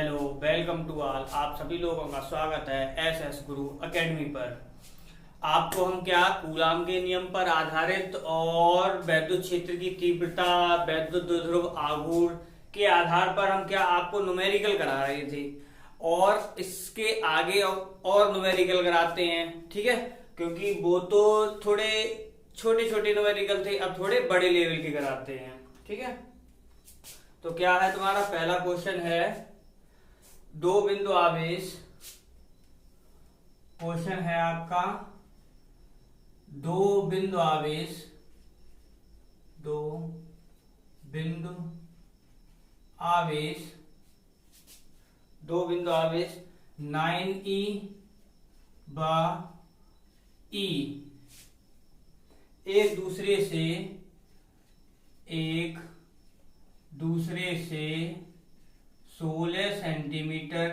Hello, welcome to all. आप सभी लोगों का स्वागत है एस एस गुरु एकेडमी पर। आपको हम क्या कूलाम के नियम पर आधारित और वैद्युत क्षेत्र की तीव्रता, वैद्युत द्विध्रुव आघूर्ण के आधार पर हम क्या आपको न्यूमेरिकल करा रहे थे और इसके आगे और न्यूमेरिकल कराते हैं। ठीक है, क्योंकि वो तो थोड़े छोटे छोटे न्यूमेरिकल थे, अब थोड़े बड़े लेवल के कराते हैं। ठीक है, तो क्या है तुम्हारा पहला क्वेश्चन है दो बिंदु आवेश। क्वेश्चन है आपका दो बिंदु आवेश, दो बिंदु आवेश, दो बिंदु आवेश 9e व e एक दूसरे से 16 सेंटीमीटर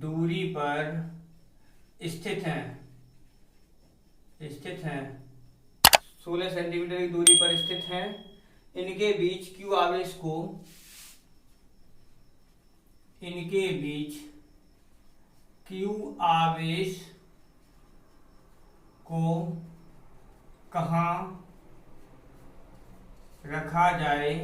दूरी पर स्थित हैं 16 सेंटीमीटर की दूरी पर स्थित हैं। इनके बीच क्यू आवेश को कहाँ रखा जाए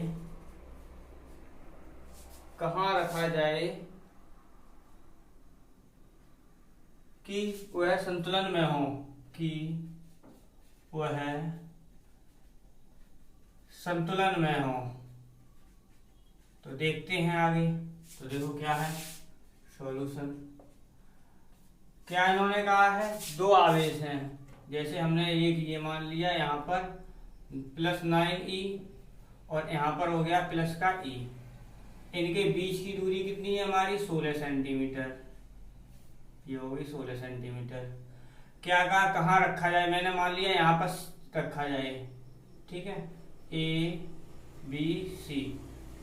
कि वह संतुलन में हो। तो देखते हैं आगे। तो देखो क्या है सॉल्यूशन। क्या इन्होंने कहा है, दो आवेश हैं, जैसे हमने एक ये मान लिया यहाँ पर प्लस 9e और यहाँ पर हो गया प्लस का e। इनके बीच की दूरी कितनी है हमारी 16 सेंटीमीटर। ये हो गई 16 सेंटीमीटर। क्या कहा कहाँ रखा जाए, मैंने मान लिया यहाँ पर रखा जाए। ठीक है, A B C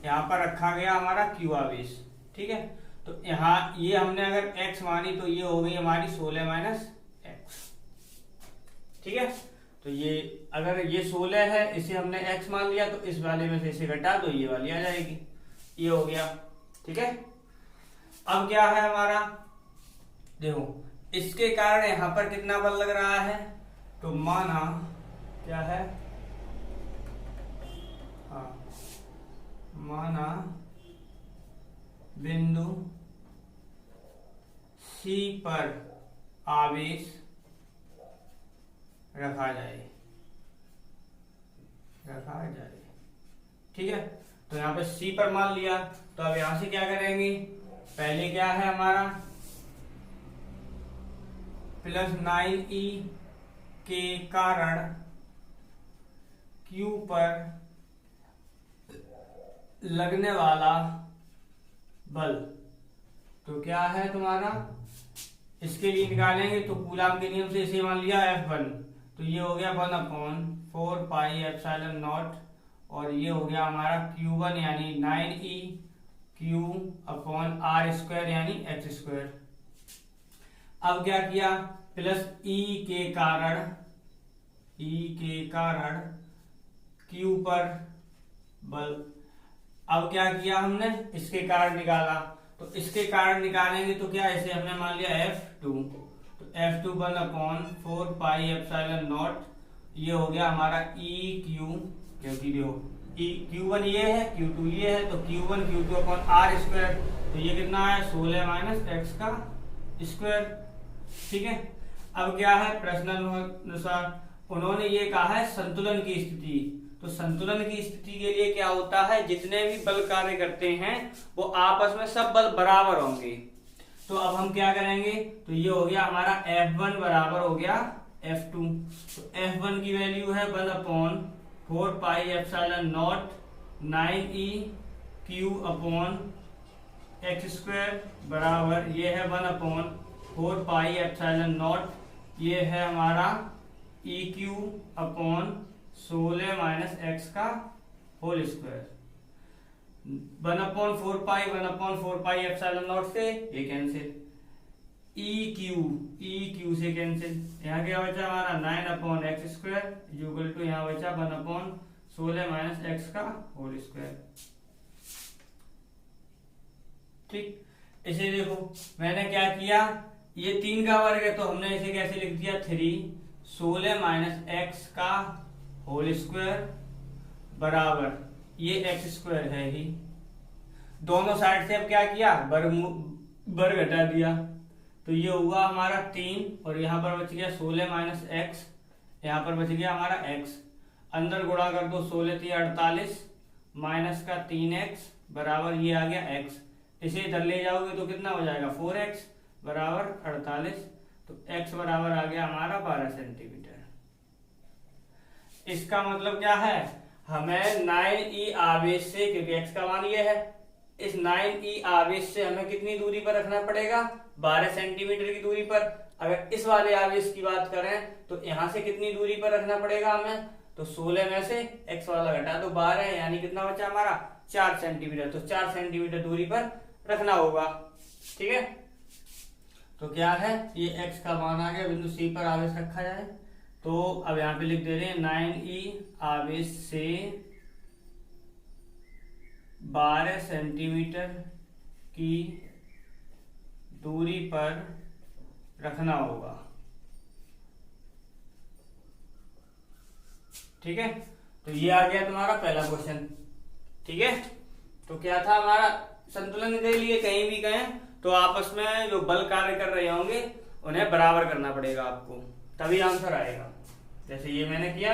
यहाँ पर रखा गया हमारा Q आवेश। ठीक है, तो यहाँ ये हमने अगर x मानी तो ये हो गई हमारी 16 माइनस x। ठीक है, तो ये अगर ये 16 है, इसे हमने x मान लिया तो इस वाले में से इसे घटा तो ये वाली आ जाएगी। ये हो गया। ठीक है, अब क्या है हमारा, देखो इसके कारण यहां पर कितना बल लग रहा है। तो माना क्या है, हाँ माना बिंदु C पर आवेश रखा जाए। ठीक है, तो यहाँ पे C पर मान लिया। तो अब यहां से क्या करेंगे, पहले क्या है हमारा प्लस 9e के कारण Q पर लगने वाला बल। तो क्या है तुम्हारा, इसके लिए निकालेंगे तो कूलाम के नियम से इसे मान लिया F1। तो ये हो गया 1/4 पाई एप्सिलॉन नॉट और ये हो गया हमारा Q1 यानी 9e Q upon R square यानी h स्क्वायर। अब क्या किया, प्लस E के कारण Q पर बल। अब क्या किया हमने, इसके कारण निकाला। तो इसके कारण निकालेंगे तो क्या, इसे हमने मान लिया F2। तो F2 1/4 पाई एप्सिलॉन नॉट, ये हो गया हमारा EQ, क्योंकि देखो Q1 ये है Q2 ये है, तो Q1 Q2 upon R square. तो ये कितना है 16 माइनस x का स्क्वायर। ठीक है, अब क्या है प्रश्नानुसार उन्होंने ये कहा है संतुलन की स्थिति। तो संतुलन की स्थिति के लिए क्या होता है, जितने भी बल कार्य करते हैं वो आपस में सब बल बराबर होंगे। तो अब हम क्या करेंगे, तो ये हो गया हमारा F1 बराबर हो गया F2। तो F1 की वैल्यू है 1/4 pi epsilon not 9e Q upon x square बराबर ये है 1/4 पाई एप्सिलॉन नॉट, ये है हमारा EQ अपॉन 16 माइनस x का whole square. 1/4 pi epsilon naught से ये कैंसिल, EQ से कैंसिल। यहाँ क्या बचा हमारा 9/x स्क्वायर इक्वल टू यहाँ बचा 1/16 माइनस x का होल स्क्वायर। ठीक, इसे देखो मैंने क्या किया, ये 3 का वर्ग है तो हमने इसे कैसे लिख दिया 3 16 माइनस एक्स का होल स्क्वायर बराबर ये एक्स स्क्वायर है ही। दोनों साइड से अब क्या किया, वर्ग हटा दिया तो ये हुआ हमारा 3 और यहाँ पर बच गया 16 माइनस एक्स, यहाँ पर बच गया हमारा एक्स। अंदर गुणा कर दो 16 3 48 माइनस का 3x बराबर ये आ गया x। इसे इधर ले जाओगे तो कितना हो जाएगा 4x बराबर 48, तो x बराबर आ गया हमारा 12 सेंटीमीटर। इसका मतलब क्या है, हमें 9e आवेश से, क्योंकि x का मान ये है, इस 9e आवेश से हमें कितनी दूरी पर रखना पड़ेगा 12 सेंटीमीटर की दूरी पर। अगर इस वाले आवेश की बात करें तो यहां से कितनी दूरी पर रखना पड़ेगा हमें, तो 16 में से x वाला घटा तो 12 यानी कितना बचा हमारा 4 सेंटीमीटर, तो 4 सेंटीमीटर दूरी पर रखना होगा। ठीक है, तो क्या है ये x का मान आ गया, बिंदु C पर आवेश रखा जाए तो अब यहाँ पे लिख दे रहे हैं 9e आवेश से 12 सेंटीमीटर की दूरी पर रखना होगा। ठीक है, तो ये आ गया तुम्हारा पहला क्वेश्चन। ठीक है, तो क्या था हमारा, संतुलन के लिए कहीं भी गए तो आपस में जो बल कार्य कर रहे होंगे उन्हें बराबर करना पड़ेगा आपको, तभी आंसर आएगा। जैसे ये मैंने किया,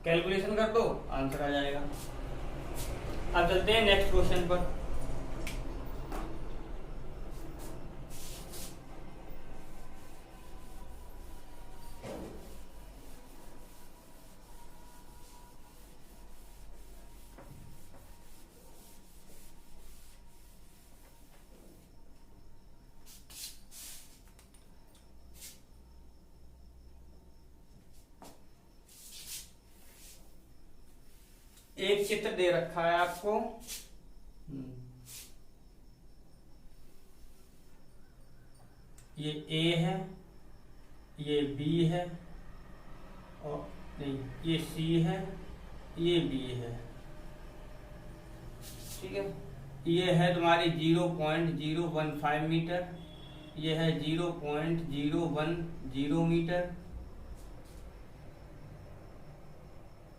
कैलकुलेशन कर दो आंसर आ जाएगा। अब चलते हैं नेक्स्ट क्वेश्चन पर। एक चित्र दे रखा है आपको, ये A है, ये B है, और नहीं ये C है, ये B है। ठीक है, ये है तुम्हारी 0.015 मीटर, ये है 0.010 मीटर।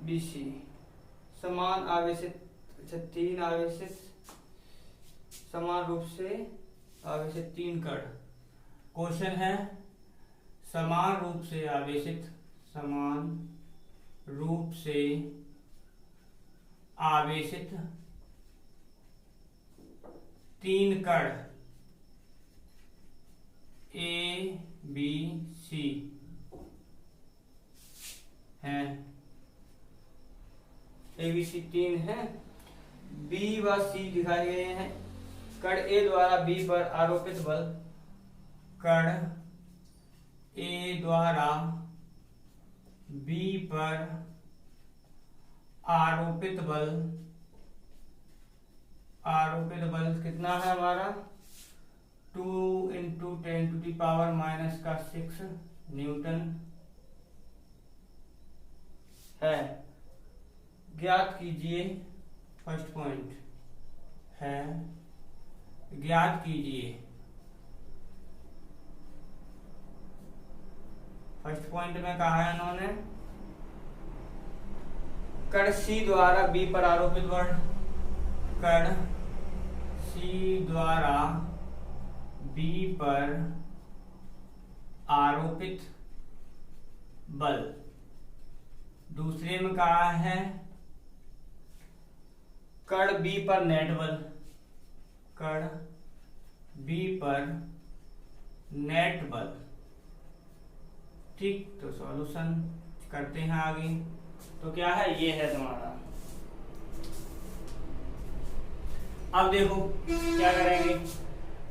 BC समान आवेशित, अच्छा 3 आवेशित, समान रूप से आवेशित 3 कण। क्वेश्चन है समान रूप से आवेशित, समान रूप से आवेशित 3 कण A B C हैं, ABC 3 है, B व C दिखाए गए हैं। कण A द्वारा B पर आरोपित बल, कण A द्वारा B पर आरोपित बल कितना है हमारा 2 × 10⁻⁻⁶ न्यूटन है। ज्ञात कीजिए, फर्स्ट पॉइंट है ज्ञात कीजिए, फर्स्ट पॉइंट में कहा है इन्होंने कण C द्वारा B पर आरोपित बल, कण C द्वारा B पर आरोपित बल। दूसरे में कहा है कण B पर नेट बल, कण B पर नेट बल। ठीक, तो सॉल्यूशन करते हैं आगे। तो क्या है, ये है तुम्हारा। अब देखो क्या करेंगे,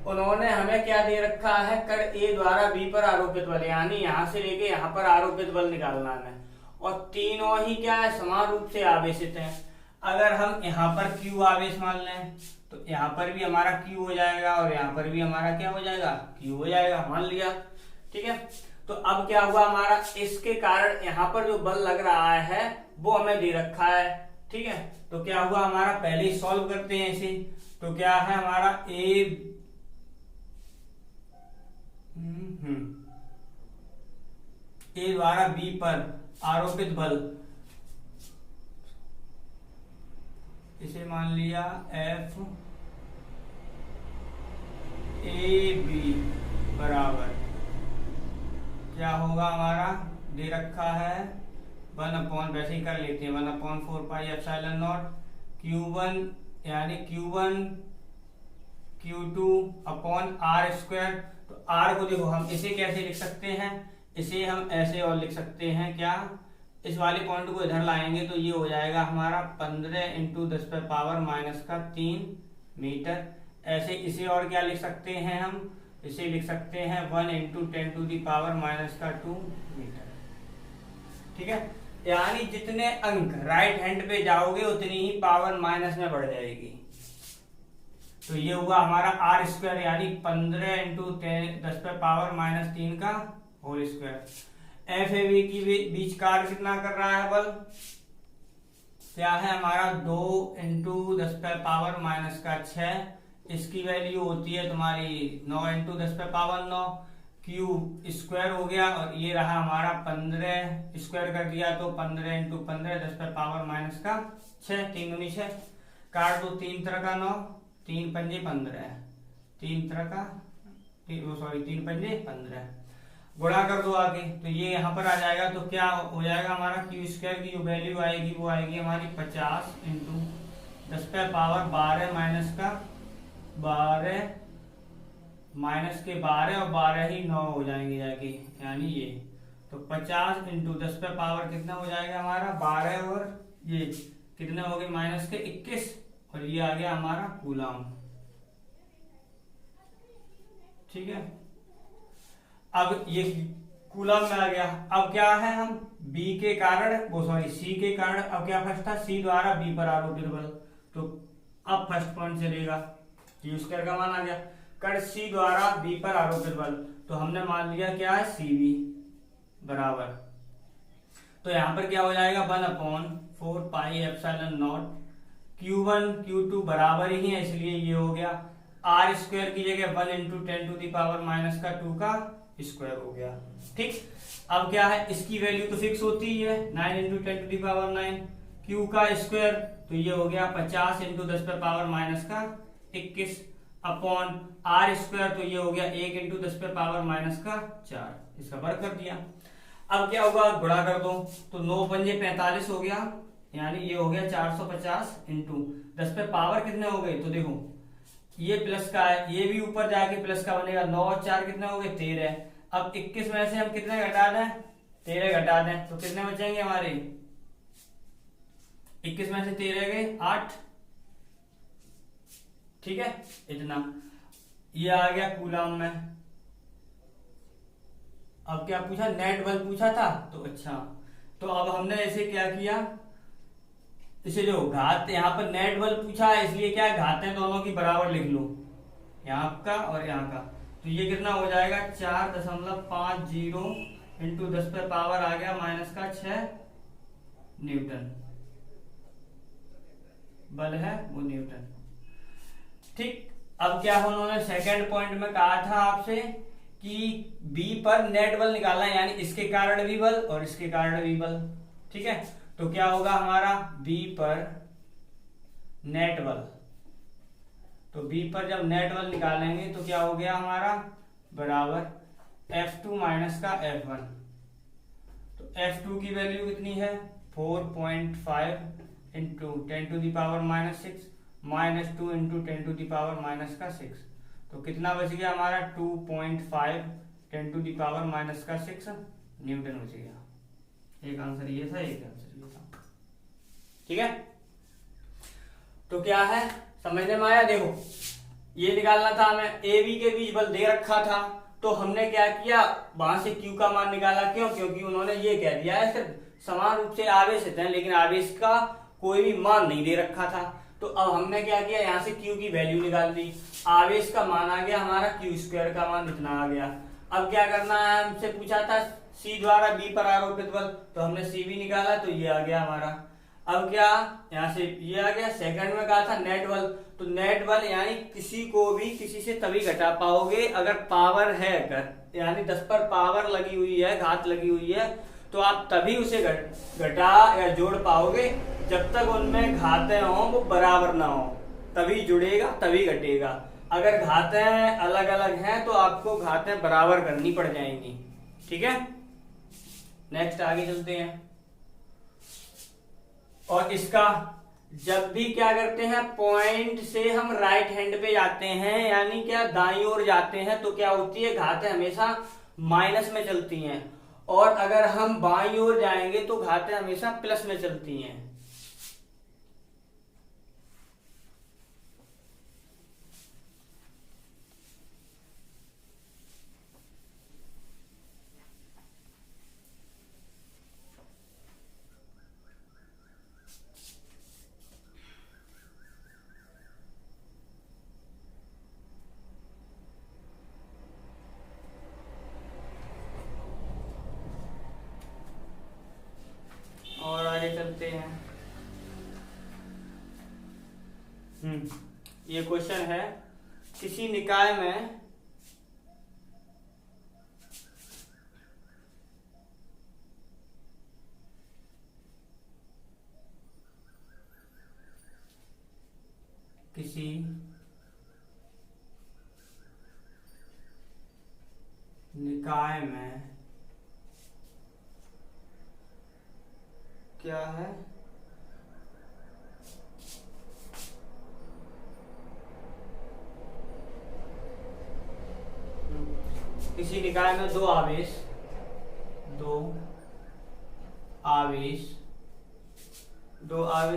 उन्होंने हमें क्या दे रखा है, कण A द्वारा B पर आरोपित बल, यानी यहां से लेके यहां पर आरोपित बल निकालना है, और तीनों ही क्या है समान रूप से आवेशित हैं। अगर हम यहाँ पर Q आवेश मान लें तो यहाँ पर भी हमारा Q हो जाएगा और यहाँ पर भी हमारा क्या हो जाएगा Q हो जाएगा, मान लिया। ठीक है, तो अब क्या हुआ हमारा, इसके कारण यहाँ पर जो बल लग रहा है वो हमें दे रखा है। ठीक है, तो क्या हुआ हमारा, पहले ही सॉल्व करते हैं इसे। तो क्या है हमारा ए द्वारा बी पर आरोपित बल, इसे मान लिया एफ ए बी बराबर क्या होगा हमारा, दे रखा है 1/, वैसे ही कर लेते हैं, 1/4πε0 Q1 यानी Q1 Q2 upon R square. तो आर को देखो हम इसे कैसे लिख सकते हैं, इसे हम ऐसे और लिख सकते हैं, क्या इस वाले पॉइंट को इधर लाएंगे तो ये हो जाएगा हमारा 15 × 10⁻³ मीटर। ऐसे इसे और क्या लिख सकते हैं, हम इसे लिख सकते हैं 1 × 10⁻² मीटर। ठीक है, यानी जितने अंक राइट हैंड पे जाओगे उतनी ही पावर माइनस में बढ़ जाएगी। तो ये हुआ हमारा आर स्क्वायर यानी 15 × 10⁻³ का whole square. F A B की बीच कार्य कितना कर रहा है बल, क्या है हमारा 2 × 10⁻⁶। इसकी वैल्यू होती है तुम्हारी 9 × 10⁻9 क्यूब स्क्वायर हो गया, और ये रहा हमारा 15 स्क्वायर कर दिया तो 15 × 15 10⁻⁶। 3 दूनी 6, काट दो 3 तरह का 9, 3 पंजे 15, 3 तरह का 3 पंजे 15, गुणा कर दो आगे तो ये यहाँ पर आ जाएगा। तो क्या हो जाएगा हमारा क्यू स्क्वायर की जो वैल्यू आएगी वो आएगी हमारी 50 × 10⁻12 -12 माइनस के 12 और 12 ही 9 हो जाएंगे जाके, यानी ये तो 50 × 10⁻, कितना हो जाएगा हमारा 12 और ये कितने हो गए माइनस के 21, और ये आ गया हमारा कूलम। ठीक है, अब ये कूलम में आ गया। अब क्या है, हम बी के कारण सी के कारण, अब क्या फर्स्ट था सी द्वारा बी पर आरोपित बल, तो अब फर्स्ट पॉइंट चलेगा, क्यू स्क्वायर का मान आ गया। कण सी द्वारा बी पर आरोपित बल, तो हमने मान लिया क्या है सी बी बराबर, तो यहां पर क्या हो जाएगा 1/4πε0 Q1 Q2 बराबर ही है, इसलिए ये हो गया आर स्क्वायर की जगह 1 × 10⁻² का स्क्वायर हो गया। ठीक, अब क्या है इसकी वैल्यू तो फिक्स होती ही है 9 × 10⁹, Q का स्क्वायर तो ये हो गया 50 × 10⁻21 अपॉन आर स्क्वायर तो ये हो गया 1 × 10⁻⁴, इसका वर्ग कर दिया। अब क्या होगा, गुणा कर दो तो 9 पंजे 45 हो गया, यानी ये हो गया 450 × 10 पे पावर कितने हो गए, तो देखो ये प्लस का है, ये भी ऊपर जाके प्लस का बनेगा, 9 और 4 कितने हो गए 13। अब 21 में से हम कितने घटा दें, 13 घटा दें तो कितने बचेंगे हमारे, 21 में से 13 गए 8। ठीक है, इतना ये आ गया कूलम में। अब क्या पूछा, नेट बल पूछा था, तो अच्छा तो अब हमने ऐसे क्या किया, इसे जो घात यहाँ पर नेट बल पूछा है इसलिए क्या घातें दोनों की बराबर लिख लो, यहाँ का और यहाँ का, तो ये कितना हो जाएगा 4.50 × 10 पे पावर आ गया -6 न्यूटन बल है वो न्यूटन। ठीक, अब क्या उन्होंने सेकंड पॉइंट में कहा था आपसे कि बी पर नेट बल निकालना है, यानी इसके कारण भी बल और इसके कारण भी बल। ठीक है, तो क्या होगा हमारा बी पर नेट बल, तो बी पर जब नेट बल निकालेंगे तो क्या हो गया हमारा बराबर F2 - का F1, तो F2 की वैल्यू कितनी है 4.5 × 10⁻⁻⁶ -2 × 10⁻⁻⁶, तो कितना बच गया हमारा 2.5 10⁻⁻⁶ न्यूटन बच गया। एक आंसर ये था, एक आंसर ये था। ठीक है, तो क्या है समझने में आया, देखो ये निकालना था हमें, ए बी के बीच बल दे रखा था, तो हमने क्या किया वहां से क्यू का मान निकाला, क्यों, क्योंकि उन्होंने ये कह दिया है सिर्फ समान रूप से आवेशित है, लेकिन आवेश का कोई भी मान नहीं दे रखा था। तो अब हमने क्या किया, यहाँ से क्यू की वैल्यू निकाल दी, आवेश का मान आ गया हमारा क्यू स्क्वायर का मान इतना आ गया। अब क्या करना है, हमसे पूछा था सी द्वारा बी पर आरोपित बल, तो हमने सी भी निकाला तो ये आ गया हमारा। अब क्या यहाँ से ये आ गया, सेकंड में कहा था नेट बल, तो नेट बल यानी किसी को भी किसी से तभी घटा पाओगे अगर पावर है, अगर यानी 10 पर पावर लगी हुई है, घात लगी हुई है, तो आप तभी उसे घटा या जोड़ पाओगे जब तक उनमें घातें हों वो बराबर ना हो, तभी जुड़ेगा तभी घटेगा। अगर घातें अलग अलग हैं तो आपको घातें बराबर करनी पड़ जाएंगी। ठीक है, नेक्स्ट आगे चलते हैं। और इसका जब भी क्या करते हैं, पॉइंट से हम राइट हैंड पे जाते हैं यानी क्या दाईं ओर जाते हैं, तो क्या होती है, घातें हमेशा माइनस में चलती हैं, और अगर हम बाईं ओर जाएंगे तो घातें हमेशा प्लस में चलती हैं। और आगे चलते हैं। ये क्वेश्चन है, किसी निकाय में किसी निकाय में क्या है, किसी निकाय में दो आवेश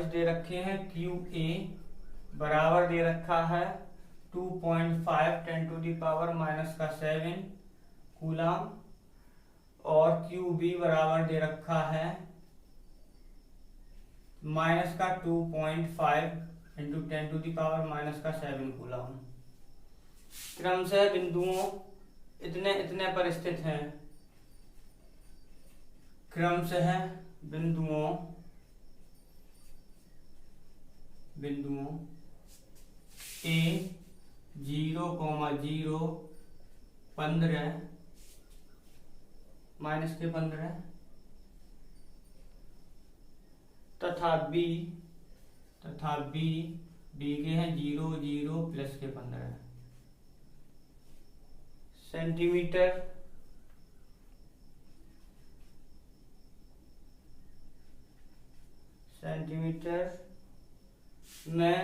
दे रखे हैं। QA बराबर दे रखा है 2.5 10⁻⁻⁷ कूलम, और QB बराबर दे रखा है -2.5 × 10⁻⁷ कूलम। क्रमशः बिंदुओं इतने इतने पर स्थित हैं, क्रमशः बिंदुओं A 0,0 15 -15 तथा B के हैं 0, 0 +15 सेंटीमीटर में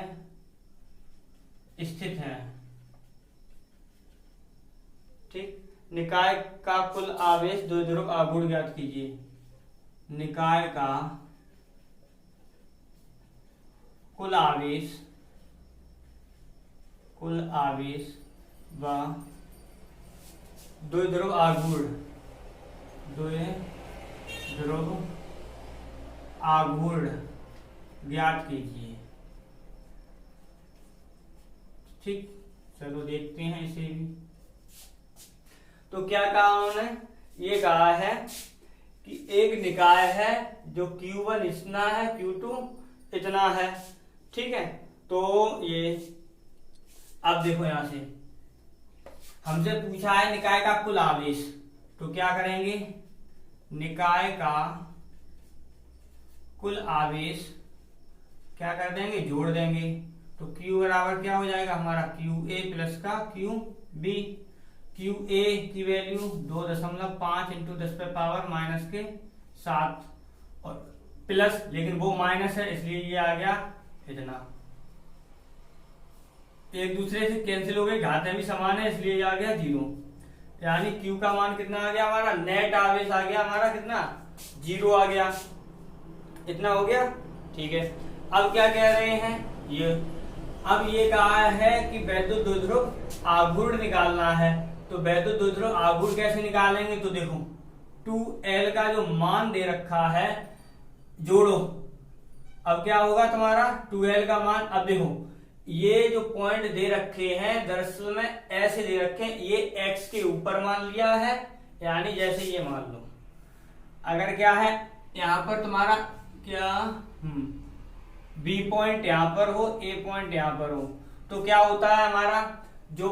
स्थित है। ठीक, निकाय का कुल आवेश द्विध्रुव आघूर्ण ज्ञात कीजिए। निकाय का कुल आवेश व द्विध्रुव आघूर्ण ज्ञात कीजिए। ठीक, चलो देखते हैं इसे भी। तो क्या कहा उन्होंने, ये कहा है कि एक निकाय है जो Q1 इतना है, Q2 इतना है। ठीक है, तो ये अब देखो यहां से हमसे पूछा है निकाय का कुल आवेश, तो क्या करेंगे, निकाय का कुल आवेश क्या कर देंगे, जोड़ देंगे। तो Q बराबर क्या हो जाएगा हमारा, QA प्लस का QB। QA की वैल्यू 2.5 × 10⁻⁻⁷ और प्लस, लेकिन वो माइनस है इसलिए ये आ गया इतना, एक दूसरे से कैंसिल हो गए, घातें भी समान है इसलिए ये आ गया 0। यानी Q का मान कितना आ गया हमारा, नेट आवेश आ गया हमारा कितना, 0 आ गया, इतना हो गया। ठीक है, अब क्या कह रहे हैं ये, अब ये कहा है कि वैद्युत द्विध्रुव आघूर्ण निकालना है। तो वैद्युत द्विध्रुव आघूर्ण कैसे निकालेंगे, तो देखो 2L का जो मान दे रखा है जोड़ो, अब क्या होगा तुम्हारा 2L का मान। अब देखो ये जो पॉइंट दे रखे हैं दरअसल में ऐसे दे रखे हैं, ये x के ऊपर मान लिया है, यानी जैसे ये मान लो, अगर क्या है यहां पर तुम्हारा क्या बी पॉइंट यहाँ पर हो, ए पॉइंट यहाँ पर हो, तो क्या होता है हमारा जो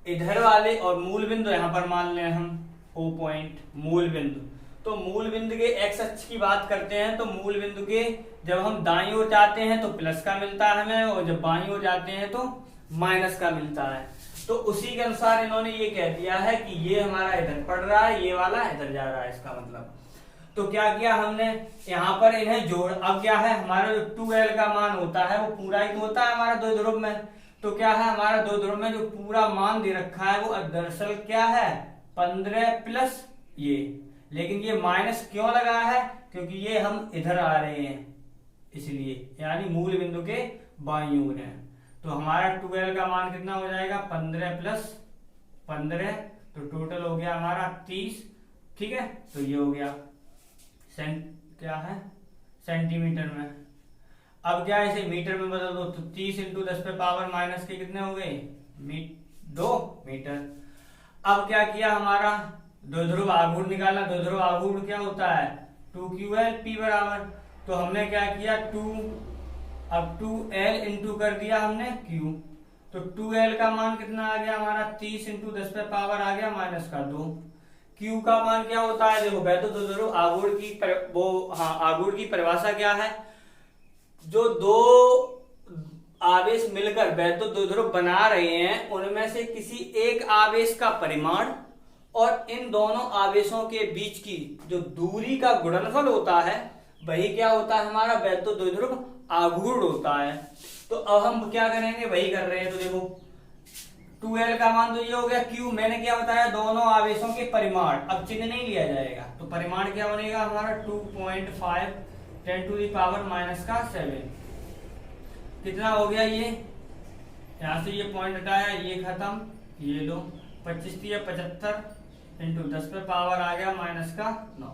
इधर वाले और मूल बिंदु यहाँ पर मान लें हम ओ पॉइंट मूल बिंदु, तो मूल बिंदु के एक्स अक्ष की बात करते हैं तो मूल बिंदु के जब हम दाईं ओर जाते हैं तो प्लस का मिलता है हमें, और जब बाईं ओर जाते हैं तो माइनस का मिलता है। तो उसी के अनुसार इन्होंने ये कह दिया है कि ये हमारा इधर पड़ रहा है, ये वाला इधर जा रहा है, इसका मतलब। तो क्या किया हमने यहाँ पर इन्हें जोड़, अब क्या है हमारा जो 2l का मान होता है वो पूरा ही तो होता है हमारा दो ध्रुव में, तो क्या है हमारा दो ध्रुव में जो पूरा मान दे रखा है वो दरअसल क्या है 15 प्लस ये, लेकिन ये माइनस क्यों लगा है क्योंकि ये हम इधर आ रहे हैं इसलिए, यानी मूल बिंदु के बाईं ओर है। तो हमारा 2l का मान कितना हो जाएगा 15 प्लस 15, तो टोटल हो गया हमारा 30। ठीक है, तो ये हो गया क्या है सेंटीमीटर में। अब क्या इसे मीटर में बदल दो, तो 30 इंटू 10 पे पावर माइनस के कितने हो गए 2 मीटर। अब क्या किया हमारा दो ध्रुव आघूर्ण निकालना, दो ध्रुव आघूर्ण क्या होता है 2ql p बराबर, तो हमने क्या किया 2l इंटू कर दिया हमने q, तो 2l का मान कितना आ गया हमारा 30 इंटू 10 पे पावर आ गया माइनस का 2। q का मान क्या होता है देखो वैसे तो ध्रुव आघूर्ण की आघूर्ण की परिभाषा क्या है, जो दो आवेश मिलकर वैद्युत दो ध्रुव बना रहे हैं उनमें से किसी एक आवेश का परिमाण और इन दोनों आवेशों के बीच की जो दूरी का गुणनफल होता है वही क्या होता है हमारा वैद्युत द्विध्रुव आघूर्ण होता है। तो अब हम क्या करेंगे वही कर रहे हैं, तो देखो 2l का मान तो ये हो गया q, मैंने क्या बताया दोनों आवेशों के परिमाण, अब चिन्ह नहीं लिया जाएगा तो परिमाण क्या बनेगा हमारा 2.5 10 टू दी पावर माइनस का 7। कितना हो गया ये, यहां से ये पॉइंट हटाया ये खत्म, ये लो 25 थी 75 इंटू 10 पे पावर आ गया माइनस का 9।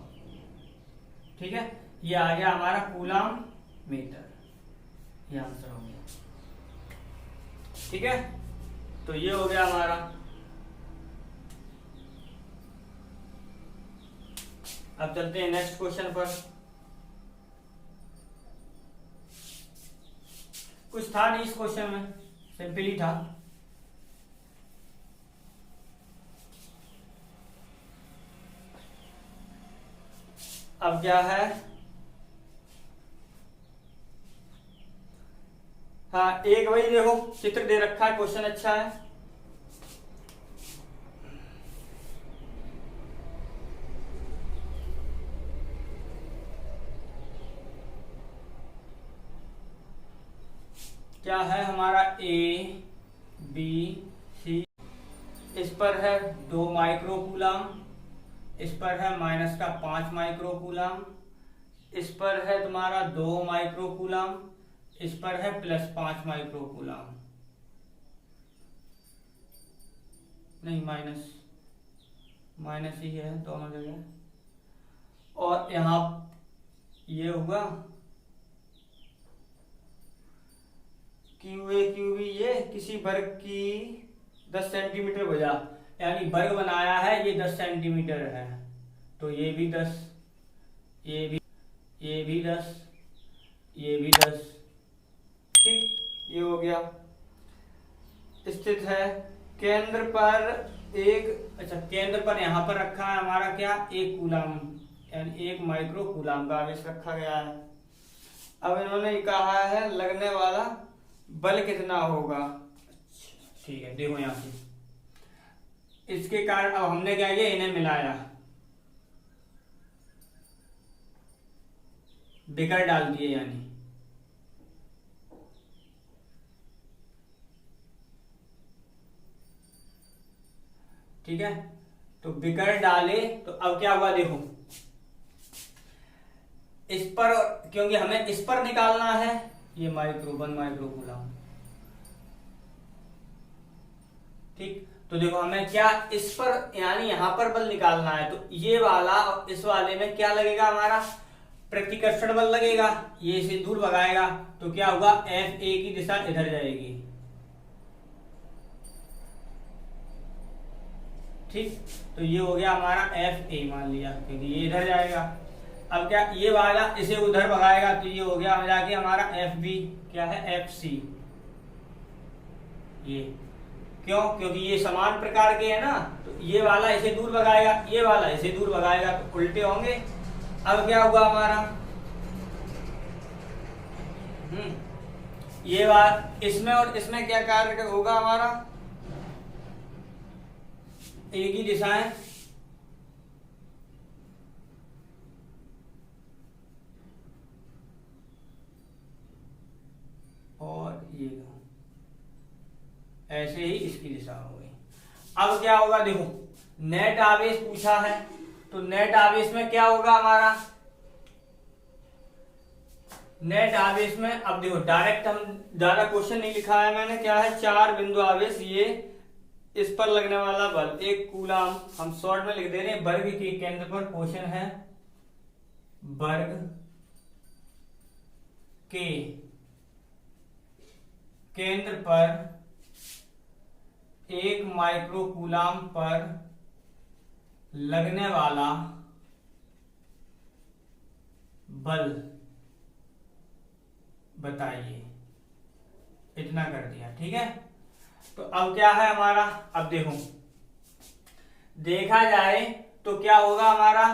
ठीक है, ये आ गया हमारा कूलम मीटर, ये आंसर हो गया। ठीक है, तो ये हो गया हमारा। अब चलते हैं नेक्स्ट क्वेश्चन पर। कुछ था नहीं इस क्वेश्चन में, सिंपल ही था। अब क्या है, हाँ एक वही देखो चित्र दे रखा है, क्वेश्चन अच्छा है। क्या है हमारा ए बी सी, इस पर है 2 माइक्रोकूलम, इस पर है माइनस का 5 माइक्रोकूलम, इस पर है तुम्हारा 2 माइक्रोकूलम, इस पर है प्लस 5 माइक्रोकूलम, नहीं माइनस ही है दोनों जगह, और यहां ये होगा क्यू ए क्यू बी, ये किसी वर्ग की 10 सेंटीमीटर बजा, यानी वर्ग बनाया है ये 10 सेंटीमीटर है, तो ये भी 10, ये भी 10, ये भी 10। ठीक, ये हो गया। स्थित है केंद्र पर एक, अच्छा केंद्र पर यहाँ पर रखा है हमारा क्या 1 कूलम, यानी 1 माइक्रो कूलम का आवेश रखा गया है। अब इन्होंने कहा है लगने वाला बल कितना होगा। ठीक है, देखो यहाँ से इसके कारण अब हमने क्या किया इन्हें मिलाया, बिगर डाल दिए, यानी ठीक है, तो बिगर डाले तो अब क्या हुआ देखो इस पर, क्योंकि हमें इस पर निकालना है ये 1 माइक्रोकूलम। ठीक, तो देखो हमें क्या इस पर यानी यहां पर बल निकालना है, तो ये वाला और इस वाले में क्या लगेगा हमारा प्रतिकर्षण बल लगेगा, ये इसे दूर भगाएगा, तो क्या होगा एफ ए की दिशा इधर जाएगी। ठीक, तो ये हो गया हमारा एफ ए मान लिया क्योंकि ये इधर जाएगा। अब क्या ये वाला इसे उधर भगाएगा तो ये हो गया जाके हमारा एफ बी क्या है एफ सी। ये क्यों? क्योंकि ये समान प्रकार के है ना, तो ये वाला इसे दूर भगाएगा, ये वाला इसे दूर भगाएगा, तो उल्टे होंगे। अब क्या हुआ हमारा ये बात इसमें और इसमें क्या कार्य होगा हमारा, एक ही दिशाएं, और ये ऐसे ही इसकी दिशा हो गई। अब क्या होगा देखो, नेट आवेश पूछा है, तो नेट आवेश में क्या होगा हमारा, नेट आवेश में अब देखो डायरेक्ट हम ज्यादा क्वेश्चन नहीं लिखा है मैंने, क्या है 4 बिंदु आवेश, ये इस पर लगने वाला बल 1 कूलम, हम शॉर्ट में लिख दे रहे हैं, वर्ग के केंद्र पर क्वेश्चन है, वर्ग के केंद्र पर 1 माइक्रो कूलम पर लगने वाला बल बताइए। इतना कर दिया, ठीक है। तो अब क्या है हमारा, अब देखो देखा जाए तो क्या होगा हमारा,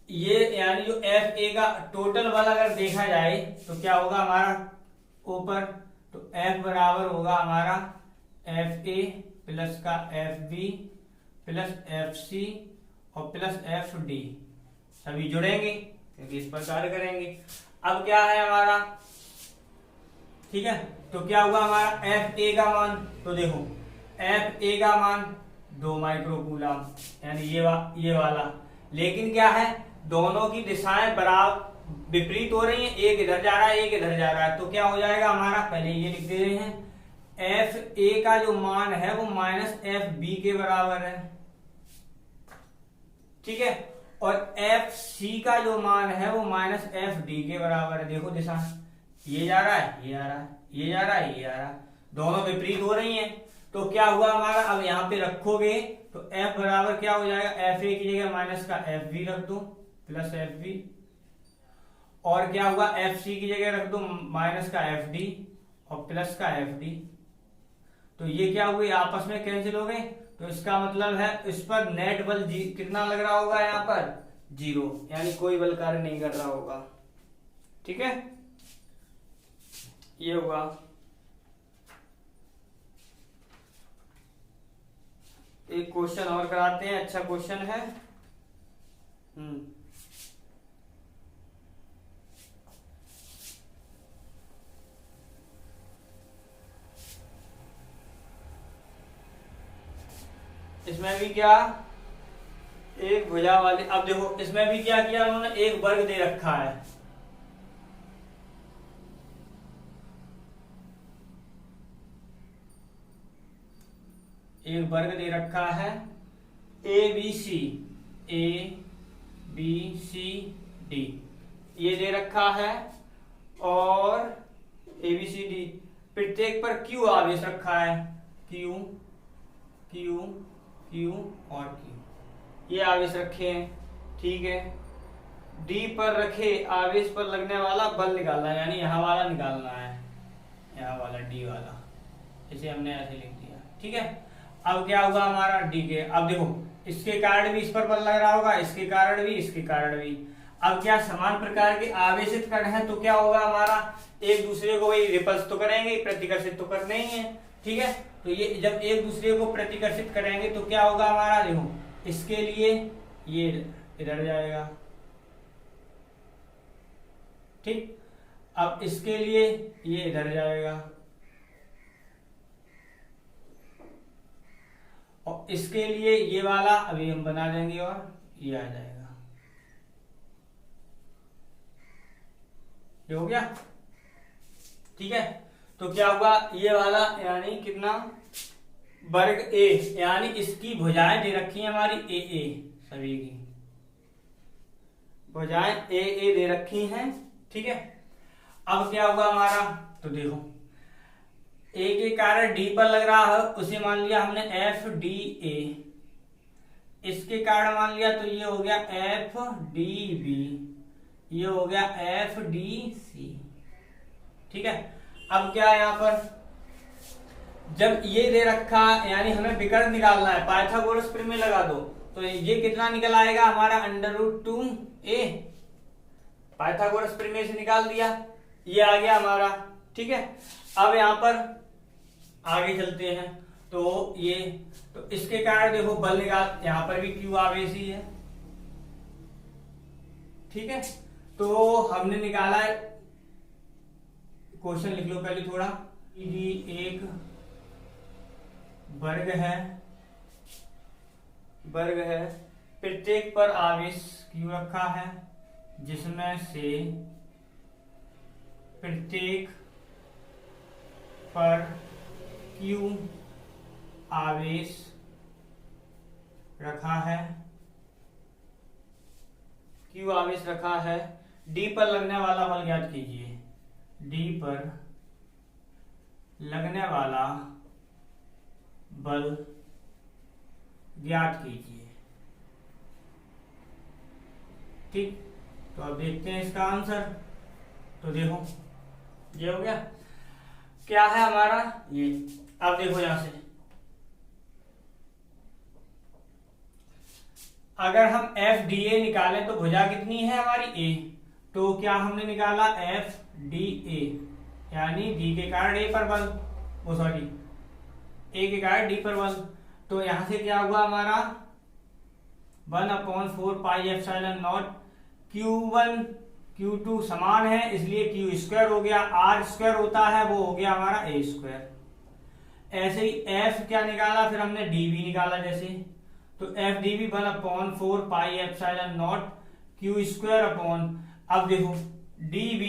ये यानी जो एफ ए का टोटल बल अगर देखा जाए तो क्या होगा हमारा ऊपर, तो एफ बराबर होगा हमारा एफ ए प्लस का F B plus F C और प्लस एफ डी, सभी जुड़ेंगे क्योंकि इस पर कार्य करेंगे। अब क्या है हमारा, ठीक है, तो क्या हुआ हमारा एफ ए का मान, तो देखो एफ ए का मान 2 माइक्रो कूलम, यानी ये वाला, लेकिन क्या है दोनों की दिशाएं बराबर विपरीत हो रही हैं, एक इधर जा रहा है एक इधर जा रहा है, तो क्या हो जाएगा हमारा, पहले ये लिख दे रहे हैं, एफ ए का जो मान है वो माइनस एफ बी के बराबर है, ठीक है, और एफ सी का जो मान है वो माइनस एफ डी के बराबर है। देखो दिशा, ये जा रहा है ये आ रहा है, ये जा रहा है ये आ रहा है, दोनों विपरीत हो रही हैं, तो क्या हुआ हमारा, अब यहाँ पे रखोगे तो F बराबर क्या हो जाएगा, एफ ए की जगह माइनस का एफ बी रख दो प्लस एफ बी, और क्या हुआ एफ सी की जगह रख दो माइनस का एफ डी और प्लस का एफ डी, तो ये क्या हुए आपस में कैंसिल हो गए, तो इसका मतलब है इस पर नेट बल कितना लग रहा होगा, यहाँ पर 0, यानी कोई बल कार्य नहीं कर रहा होगा, ठीक है, ये हुआ। एक क्वेश्चन और कराते हैं, अच्छा क्वेश्चन है। इसमें भी क्या एक भुजा वाली, अब देखो इसमें भी क्या किया उन्होंने, एक वर्ग दे रखा है, एक वर्ग दे रखा है ए बी सी डी, ये दे रखा है, और ए बी सी डी प्रत्येक पर क्यू आवेश रखा है, क्यू क्यू क्यू और क्यू, ये आवेश रखे हैं, ठीक है। डी पर रखे आवेश पर लगने वाला बल निकालना है, यानी यहाँ वाला निकालना है, यहाँ वाला डी वाला, इसे हमने ऐसे लिख दिया, ठीक है। अब क्या हुआ हमारा डी के, अब देखो इसके कारण भी इस पर बल लग रहा होगा, इसके कारण भी इसके कारण भी, अब क्या समान प्रकार के आवेशित कण है तो क्या होगा हमारा, एक दूसरे को वही रिपल्स तो करेंगे, प्रतिकर्षित तो करने ही है, ठीक है। तो ये जब एक दूसरे को प्रतिकर्षित करेंगे तो क्या होगा हमारा, देखो इसके लिए ये इधर जाएगा, ठीक, अब इसके लिए ये इधर जाएगा, और इसके लिए ये वाला अभी हम बना देंगे और ये आ जाएगा, ये हो गया, ठीक है। तो क्या हुआ ये वाला, यानी कितना वर्ग ए, यानी इसकी भुजाएं दे रखी है हमारी ए, सभी की भुजाएं ए दे रखी हैं, ठीक है। अब क्या हुआ हमारा, तो देखो ए के कारण डी पर लग रहा है, उसे मान लिया हमने एफ डी ए, इसके कारण मान लिया तो ये हो गया एफ डी बी, ये हो गया एफ डी सी। ठीक है, अब क्या है यहाँ पर, जब ये दे रखा यानी हमें विकर्ण निकालना है, पाइथागोरस प्रमेय लगा दो, तो ये कितना निकल आएगा हमारा √2a। पाइथागोरस प्रमेय से निकाल दिया, ये आ गया हमारा। ठीक है, अब यहाँ पर आगे चलते हैं, तो ये तो इसके कारण देखो बल निकाल, यहाँ पर भी Q आवेश ही है। ठीक है, तो हमने निकाला है, क्वेश्चन लिख लो पहले थोड़ा। डी एक वर्ग है, प्रत्येक पर आवेश Q रखा है, जिसमें से प्रत्येक पर Q आवेश रखा है, Q आवेश रखा है। D पर लगने वाला बल ज्ञात कीजिए। D पर लगने वाला बल ज्ञात कीजिए। ठीक, तो अब देखते हैं इसका आंसर। तो देखो ये हो गया, क्या है हमारा ये। अब देखो यहां से अगर हम एफ डी ए निकालें तो भुजा कितनी है हमारी ए, तो क्या हमने निकाला एफ डी ए, यानी डी के कारण ए पर बल, वो सॉरी ए के कारण डी पर बल। तो यहां से क्या हुआ हमारा 1/4 pi epsilon not, Q1 Q2 समान है इसलिए Q स्क्वायर हो गया, R स्क्वायर होता है वो हो गया हमारा A स्क्वायर। ऐसे ही F क्या निकाला, फिर हमने dV निकाला जैसे, तो F D B 1/4 pi epsilon naught Q square upon, अब देखो dV,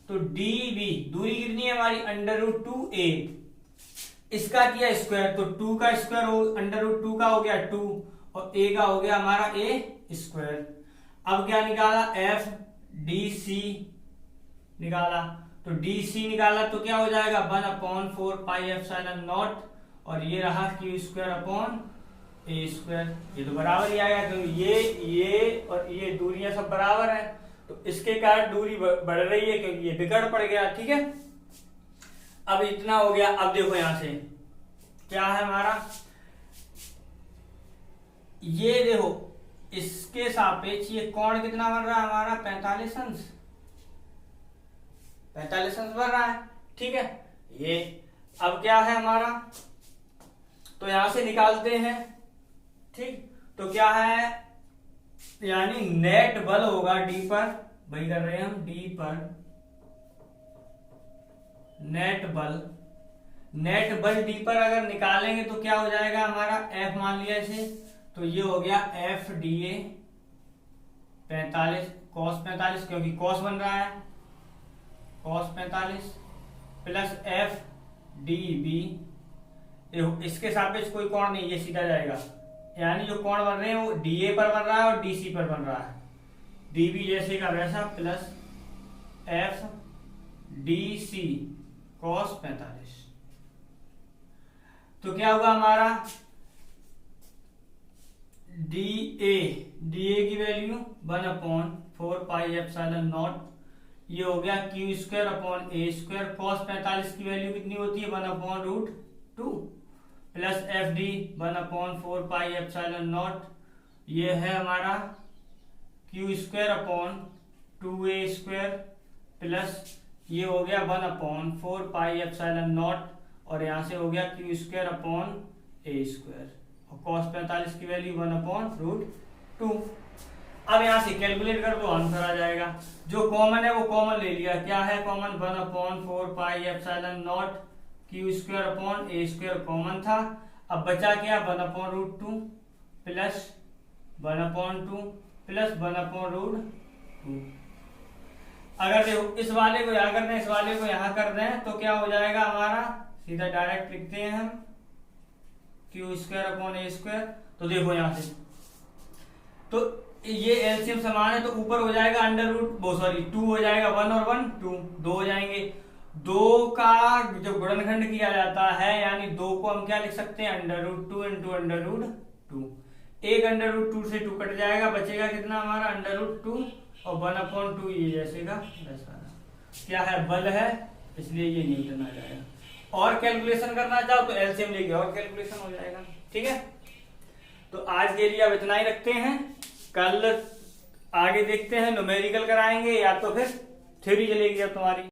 तो dV दूरी कितनी है हमारी √2a, इसका किया स्क्वायर, तो 2 का स्क्वायर √2 का हो गया 2 और a का हो गया हमारा a स्क्वायर। अब क्या निकाला, एफ डी सी निकाला, तो डी सी निकाला तो क्या हो जाएगा 1/4 पाई एप्सिलॉन नॉट, और ये रहा Q square upon a square, ये तो बराबर ही आएगा, तो ये और ये दूरियां सब बराबर है, तो इसके कारण दूरी बढ़ रही है क्योंकि ये विकर्ण पड़ गया। ठीक है, अब इतना हो गया। अब देखो यहां से क्या है हमारा, ये देखो इसके सापेक्ष ये कोण कितना बन रहा है हमारा 45 अंश, 45 अंश बन रहा है। ठीक है, ये अब क्या है हमारा, तो यहां से निकालते हैं। ठीक, तो क्या है, यानी नेट बल होगा डी पर, वही कर रहे हैं हम, डी पर नेट बल डी पर अगर निकालेंगे तो क्या हो जाएगा हमारा, एफ मान लिया इसे, तो ये हो गया एफ डी ए 45 cos 45, क्योंकि cos बन रहा है, cos 45 plus F D B, इसके सापेक्ष कोई कोण नहीं, ये सीधा जाएगा, यानी जो कोण बन रहे हैं वो डी ए पर बन रहा है और डी सी पर बन रहा है, डी बी जैसे का वैसा, plus F D C cos 45। तो क्या हुआ हमारा, डी ए की वैल्यू 1/4 पाई एप्सिलॉन नॉट, ये हो गया Q square upon a square, cos 45 की वैल्यू कितनी होती है 1/√2, plus F D 1/4 pi epsilon not, ये है हमारा Q square upon 2a square, plus ये हो गया 1/4 पाई एप्सिलॉन नॉट, और यहां से हो गया Q square upon a square, और cos 45 की वैल्यू 1/√2। अब यहां से कैलकुलेट कर दो, आंसर आ जाएगा। जो कॉमन है वो कॉमन ले लिया, क्या है common 1/4 pi epsilon naught Q square upon a square common था, अब बचा क्या 1/√2 प्लस 1/2 प्लस 1/√2। अगर देखो इस वाले को यहाँ कर दें, इस वाले को यहाँ कर दें, तो क्या हो जाएगा हमारा, सीधा डायरेक्ट लिखते हैं हम Q square upon a square. तो देखो यहां से, तो ये एलसीएम समान है, तो ऊपर हो जाएगा √2 हो जाएगा, 1 और 1 2, 2 हो जाएंगे। 2 का जो गुणनखंड किया जाता है, यानी 2 को हम क्या लिख सकते हैं √2 इंटू √2, एक √2 से 2 कट जाएगा, बचेगा कितना हमारा √2 और 1/2 ये जैसे का वैसा। क्या है, बल है, इसलिए ये न्यूटन आ जाएगा। और कैलकुलेशन करना चाहो तो एलसीएम लेके और कैलकुलेशन हो जाएगा। ठीक है, तो आज के लिए अब इतना ही रखते हैं। कल आगे देखते हैं, न्यूमेरिकल कराएंगे या तो फिर थ्योरी चलेगी अब तुम्हारी।